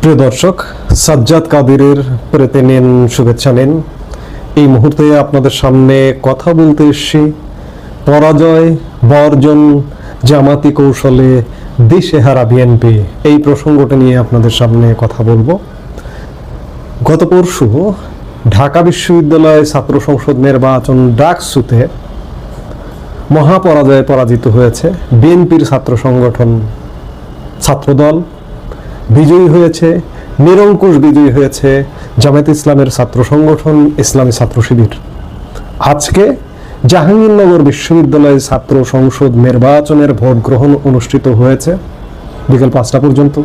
প্রিয় দর্শক, সাজ্জাদ কাদিরের প্রতি নিন শুভেচ্ছা নিন। এই মুহূর্তে আপনাদের সামনে কথা বলতে এসেছি পরাজয় বর্জন জামাতি কৌশলে দিশেহারা বিএনপি, এই প্রসঙ্গটা নিয়ে আপনাদের সামনে কথা বলবো। গত পরশু ঢাকা বিশ্ববিদ্যালয় ছাত্র সংসদ নির্বাচন ডাকসুতে মহাপরাজয়ে পরাজিত হয়েছে বিএনপির ছাত্র সংগঠন ছাত্রদল। বিজয়ী হয়েছে, নিরঙ্কুশ বিজয়ী হয়েছে জামায়াতে ইসলামের ছাত্র সংগঠন ইসলামী ছাত্র শিবির। আজকে জাহাঙ্গীরনগর বিশ্ববিদ্যালয় ছাত্র সংসদ নির্বাচনের ভোট গ্রহণ অনুষ্ঠিত হয়েছে বিকেল 5টা পর্যন্ত।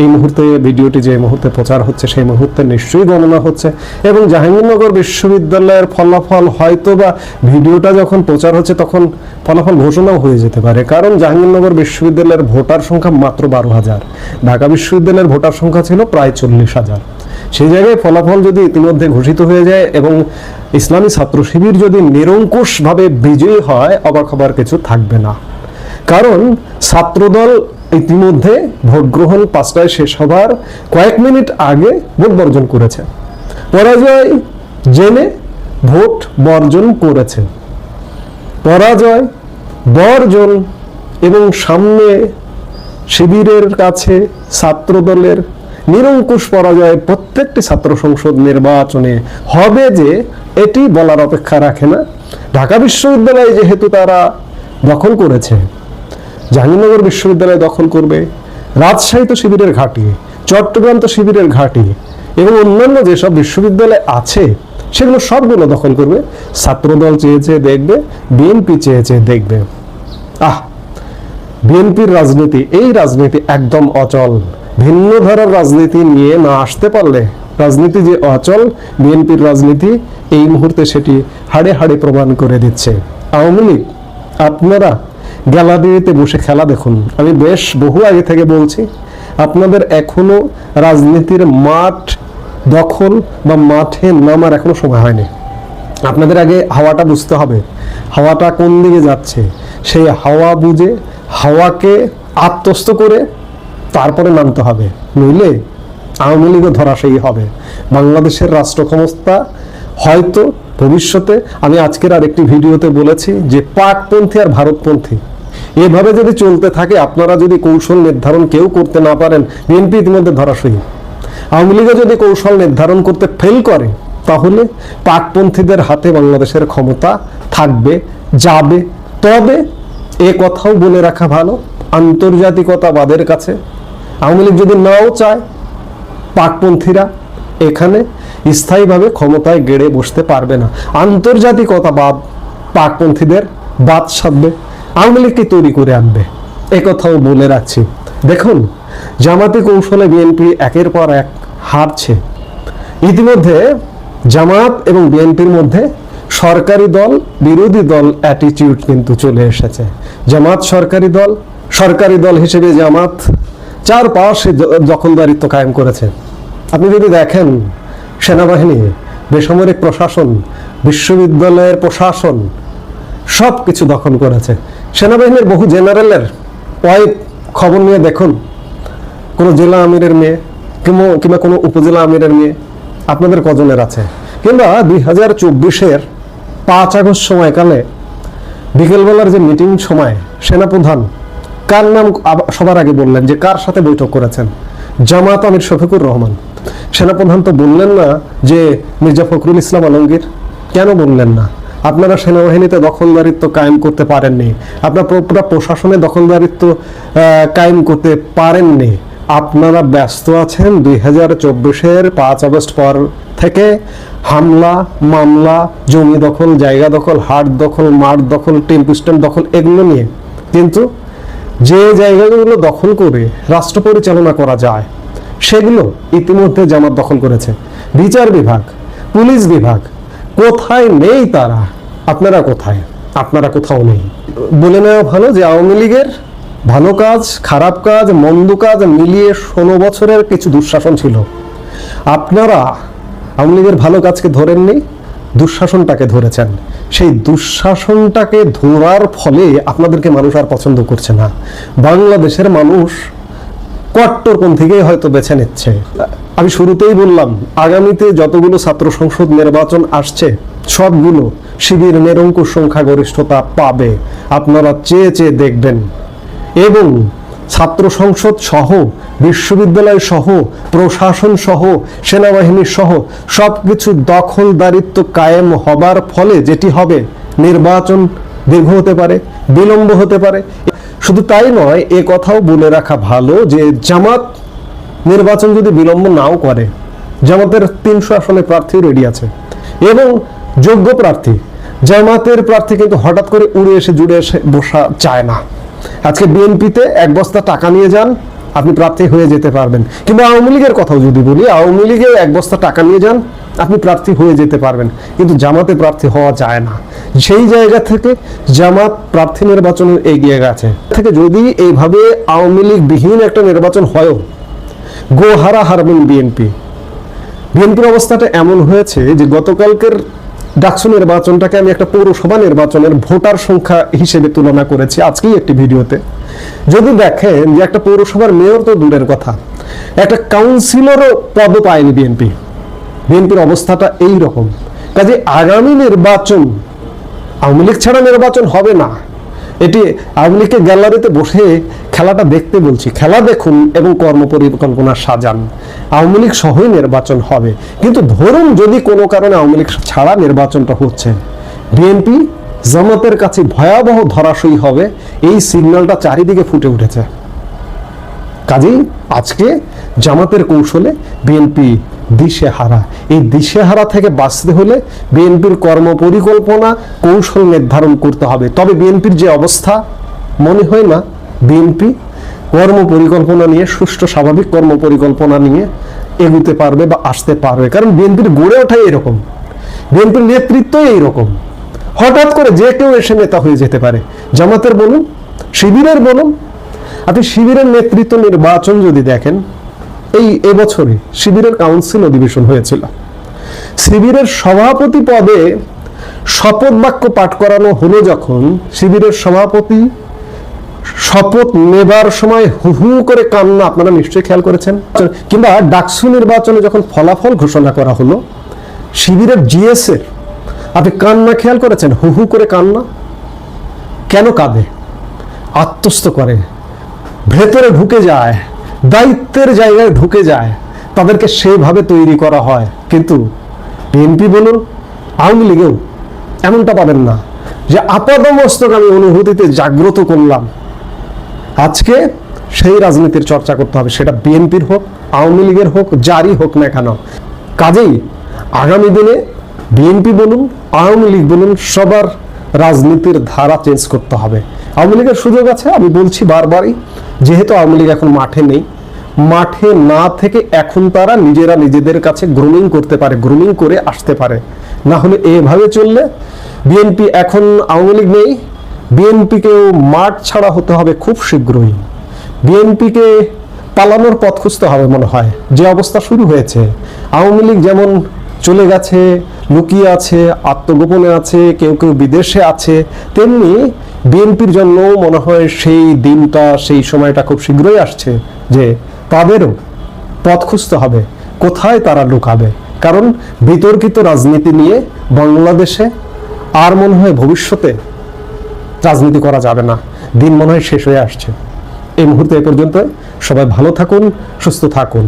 এই মুহূর্তে ভিডিওটি যে মুহূর্তে প্রচার হচ্ছে সেই মুহূর্তে নিশ্চয়ই গণনা হচ্ছে এবং জাহাঙ্গীরনগর বিশ্ববিদ্যালয়ের ফলাফল হয়তো বা ভিডিওটা যখন প্রচার হচ্ছে তখন ফলাফল ঘোষণাও হয়ে যেতে পারে, কারণ জাহাঙ্গীরনগর বিশ্ববিদ্যালয়ের ভোটার সংখ্যা মাত্র 12,000, ঢাকা বিশ্ববিদ্যালয়ের ভোটার সংখ্যা ছিল প্রায় 40,000। সেই জায়গায় ফলাফল যদি ইতিমধ্যে ঘোষিত হয়ে যায় এবং ইসলামী ছাত্র শিবির যদি নিরঙ্কুশভাবে বিজয়ী হয়, অবাক হবার কিছু থাকবে না। কারণ ছাত্রদল ইতিমধ্যে ভোট গ্রহণ 5টায় শেষ হবার কয়েক মিনিট আগে ভোট বর্জন করেছে, পরাজয় জেনে ভোট বর্জন করেছে। পরাজয় বর্জন এবং সামনে শিবিরের কাছে ছাত্রদলের নিরঙ্কুশ পরাজয় প্রত্যেকটি ছাত্র সংসদ নির্বাচনে হবে যে এটি বলার অপেক্ষা রাখে না। ঢাকা বিশ্ববিদ্যালয় যেহেতু তারা দখল করেছে, জাহাঙ্গীরনগর বিশ্ববিদ্যালয় দখল করবে, রাজশাহী তো শিবিরের ঘাঁটি, চট্টগ্রাম তো শিবিরের ঘাঁটি এবং অন্যান্য যেসব বিশ্ববিদ্যালয় আছে সেগুলো সবগুলো দখল করবে। ছাত্রদল চেয়ে চেয়ে দেখবে, বিএনপি চেয়ে চেয়ে দেখবে। বিএনপির রাজনীতি, এই রাজনীতি একদম অচল। ভিন্ন ধারার রাজনীতি নিয়ে না আসতে পারলে রাজনীতি যে অচল, বিএনপির রাজনীতি এই মুহূর্তে সেটি হাড়ে হাড়ে প্রমাণ করে দিচ্ছে। আওয়ামী লীগ, আপনারা গ্যালারিতে বসে খেলা দেখুন। আমি বেশ বহু আগে থেকে বলছি, আপনাদের এখনো রাজনীতির মাঠ দখল বা মাঠে নামার এখনো সময় হয়নি। আপনাদের আগে হাওয়াটা বুঝতে হবে, হাওয়াটা কোন দিকে যাচ্ছে, সেই হাওয়া বুঝে হাওয়াকে আত্মস্থ করে তারপরে নামতে হবে, নইলে আওয়ামী লীগও ধরাশায়ী হবে। বাংলাদেশের রাষ্ট্র ক্ষমতা হয়তো ভবিষ্যতে, আমি আজকের আরেকটি ভিডিওতে বলেছি যে পাকপন্থী আর ভারতপন্থী এভাবে যদি চলতে থাকে, আপনারা যদি কৌশল নির্ধারণ কেউ করতে না পারেন, বিএনপি ইতিমধ্যে ধরাশায়ী। আওয়ামী লীগও যদি কৌশল নির্ধারণ করতে ফেল করে, তাহলে পাকপন্থীদের হাতে বাংলাদেশের ক্ষমতা থাকবে, যাবে। তবে এ কথাও বলে রাখা ভালো, আন্তর্জাতিকতাবাদের কাছে আওয়ামী লীগ যদি নাও চায়, পাকপন্থীরা এখানে স্থায়ীভাবে ক্ষমতায় গেড়ে বসতে পারবে না। আন্তর্জাতিকতাবাদ পাকপন্থীদের বাদ সাধবে, আওয়ামী লীগকে তৈরি করে আনবে, এ কথাও বলে রাখছি। দেখুন, জামাতি কৌশলে বিএনপি একের পর এক হারছে। ইতিমধ্যে জামাত এবং বিএনপির মধ্যে সরকারি দল বিরোধী দল অ্যাটিটিউড কিন্তু চলে এসেছে। জামাত সরকারি দল হিসেবে জামাত চারপাশে দখলদারিত্ব কায়েম করেছে। আপনি যদি দেখেন, সেনাবাহিনী, বেসামরিক প্রশাসন, বিশ্ববিদ্যালয়ের প্রশাসন সব কিছু দখল করেছে। সেনাবাহিনীর বহু জেনারেলের ওয়াইফ খবর নিয়ে দেখুন, কোনো জেলা আমিরের মেয়ে কিংবা কোনো উপজেলা আমিরের মেয়ে আপনাদের কজনের আছে? কিংবা 2024-এর 5 আগস্ট সময়কালে বিকেলবেলার যে মিটিং সময় সেনাপ্রধান কার নাম সবার আগে বললেন, যে কার সাথে বৈঠক করেছেন? জামাত আমির শফিকুর রহমান। সেনাপ্রধান তো বললেন না যে মির্জা ফখরুল ইসলাম আলমগীর। কেন বললেন না? আপনারা সেনাবাহিনীতে দখলদারিত্ব কায়েম করতে পারেননি, আপনারা পুরো প্রশাসনে দখলদারিত্ব কায়েম করতে পারেননি। আপনারা ব্যস্ত আছেন 2024-এর 5 আগস্ট পর থেকে হামলা, মামলা, জমি দখল, জায়গা দখল, হাট দখল, মাঠ দখল, টেম্পো স্ট্যান্ড দখল, এগুলো নিয়ে। কিন্তু যে জায়গাগুলো দখল করে রাষ্ট্র পরিচালনা করা যায় সেগুলো ইতিমধ্যে জামাত দখল করেছে। বিচার বিভাগ, পুলিশ বিভাগ কোথায় নেই তারা? আপনারা কোথায়? আপনারা কোথাও নেই। বলে নেওয়া ভালো যে আওয়ামী লীগের ভালো কাজ, খারাপ কাজ, মন্দ কাজ মিলিয়ে 16 বছরের কিছু দুঃশাসন ছিল। আপনারা আওয়ামী লীগের ভালো কাজকে ধরেননি, দুঃশাসনটাকে ধরেছেন। সেই দুঃশাসনটাকে ধরার ফলে আপনাদেরকে মানুষ আর পছন্দ করছে না। বাংলাদেশের মানুষ কট্টরপন্থীকেই হয়তো বেছে নিচ্ছে। আমি শুরুতেই বললাম, আগামীতে যতগুলো ছাত্র সংসদ নির্বাচন আসছে সবগুলো শিবির নিরঙ্কুশ সংখ্যাগরিষ্ঠতা পাবে, আপনারা চেয়ে চেয়ে দেখবেন। এবং ছাত্র সংসদ সহ, বিশ্ববিদ্যালয় সহ, প্রশাসন সহ, সেনাবাহিনী সহ সবকিছু দখলদারিত্ব কায়েম হবার ফলে যেটি হবে, নির্বাচন দীর্ঘ হতে পারে, বিলম্ব হতে পারে। শুধু তাই নয়, এ কথাও বলে রাখা ভালো যে জামাত নির্বাচন যদি বিলম্ব নাও করে, জামাতের 300 আসনে প্রার্থী রেডি আছে এবং যোগ্য প্রার্থী। জামাতের প্রার্থী কিন্তু হঠাৎ করে উড়ে এসে জুড়ে এসে বসা চায় না। আজকে বিএনপিতে 1 বস্তা টাকা নিয়ে যান, আপনি প্রার্থী হয়ে যেতে পারবেন। কিংবা আওয়ামী লীগের কথাও যদি বলি, আওয়ামী লীগে 1 বস্তা টাকা নিয়ে যান, আপনি প্রার্থী হয়ে যেতে পারবেন। কিন্তু জামাতে প্রার্থী হওয়া যায় না। সেই জায়গা থেকে জামাত প্রার্থী নির্বাচনে এগিয়ে গেছে থেকে যদি এইভাবে আওয়ামী লীগ বিহীন একটা নির্বাচন হয়, গোহারা হারবেন বিএনপি। বিএনপির অবস্থাটা এমন হয়েছে যে গতকালকের ডাকসু নির্বাচনটাকে আমি একটা পৌরসভা নির্বাচনের ভোটার সংখ্যা হিসেবে তুলনা করেছি আজকেই একটি ভিডিওতে। যদি দেখেন যে একটা পৌরসভার মেয়র তো দূরের কথা, একটা কাউন্সিলরও পদ পায়নি বিএনপি। বিএনপির অবস্থাটা এই রকম। কাজে আগামী নির্বাচন আওয়ামী লীগ ছাড়া নির্বাচন হবে না। এটি আওয়ামী লীগকে গ্যালারিতে বসে খেলাটা দেখতে বলছি, খেলা দেখুন এবং কর্মপরিকল্পনা সাজান। আওয়ামী লীগ সহই নির্বাচন হবে। কিন্তু ধরুন যদি কোনো কারণে আওয়ামী লীগ ছাড়া নির্বাচনটা হচ্ছে, বিএনপি জামাতের কাছে ভয়াবহ ধরাশয়ী হবে, এই সিগন্যালটা চারিদিকে ফুটে উঠেছে। কাজেই আজকে জামাতের কৌশলে বিএনপি দিশেহারা। এই দিশেহারা থেকে বাঁচতে হলে বিএনপির কর্মপরিকল্পনা কৌশল নির্ধারণ করতে হবে। তবে বিএনপির যে অবস্থা, মনে হয় না বিএনপি কর্মপরিকল্পনা নিয়ে, সুষ্ঠু স্বাভাবিক কর্মপরিকল্পনা নিয়ে এগুতে পারবে বা আসতে পারবে। কারণ বিএনপির গড়ে ওঠাই এরকম, বিএনপির নেতৃত্বই এইরকম। হঠাৎ করে যে কেউ এসে নেতা হয়ে যেতে পারে। জামাতের বলুন, শিবিরের বলুন। আপনি শিবিরের নেতৃত্ব নির্বাচন যদি দেখেন, এবছরে শিবিরের কাউন্সিল অধিবেশন হয়েছিল। শিবিরের সভাপতি পদে শপথ বাক্য পাঠ করানো হলো যখন, শিবিরের সভাপতি শপথ নেবার সময় হু হু করে কান্না, আপনারা নিশ্চয়ই খেয়াল করেছেন। কিংবা ডাকসু নির্বাচনে যখন ফলাফল ঘোষণা করা হলো, শিবিরের জিএস এর আপনি কান্না খেয়াল করেছেন? হু হু করে কান্না। কেন কাঁদে? আত্মস্থ করে, ভেতরে ঢুকে যায়, দায়িত্বের জায়গায় ঢুকে যায়, তাদেরকে সেভাবে তৈরি করা হয়। কিন্তু বিএনপি বলুন, আওয়ামী লীগেও এমনটা পাবেন না যে আপাদমস্তক আমি অনুভূতিতে জাগ্রত করলাম। আজকে সেই রাজনীতির চর্চা করতে হবে, সেটা বিএনপির হোক, আওয়ামী লীগের হোক, যারই হোক না কেন। কাজেই আগামী দিনে বিএনপি বলুন, আওয়ামী লীগ বলুন, সবার রাজনীতির ধারা চেঞ্জ করতে হবে। আওয়ামী লীগের সুযোগ আছে, আমি বলছি বারবারই, যেহেতু আওয়ামী লীগ এখন মাঠে নেই, মাঠে না থেকে এখন তারা নিজেরা নিজেদের কাছে গ্রুমিং করতে পারে, গ্রুমিং করে আসতে পারে। না হলে এভাবে চললে বিএনপি, এখন আওয়ামী লীগ নেই, বিএনপিকেও মাঠ ছাড়া হতে হবে খুব শীঘ্রই। বিএনপিকে পালানোর পথ খুঁজতে হবে মনে হয়, যে অবস্থা শুরু হয়েছে। আওয়ামী লীগ যেমন চলে গেছে, লুকিয়ে আছে, আত্মগোপনে আছে, কেউ কেউ বিদেশে আছে, তেমনি বিএনপির জন্য মনে হয় সেই দিনটা, সেই সময়টা খুব শীঘ্রই আসছে যে তাদেরও পথ খুঁজতে হবে কোথায় তারা লুকাবে। কারণ বিতর্কিত রাজনীতি নিয়ে বাংলাদেশে আর মনে হয় ভবিষ্যতে রাজনীতি করা যাবে না, দিন মনে হয় শেষ হয়ে আসছে। এই মুহূর্তে এ পর্যন্ত। সবাই ভালো থাকুন, সুস্থ থাকুন।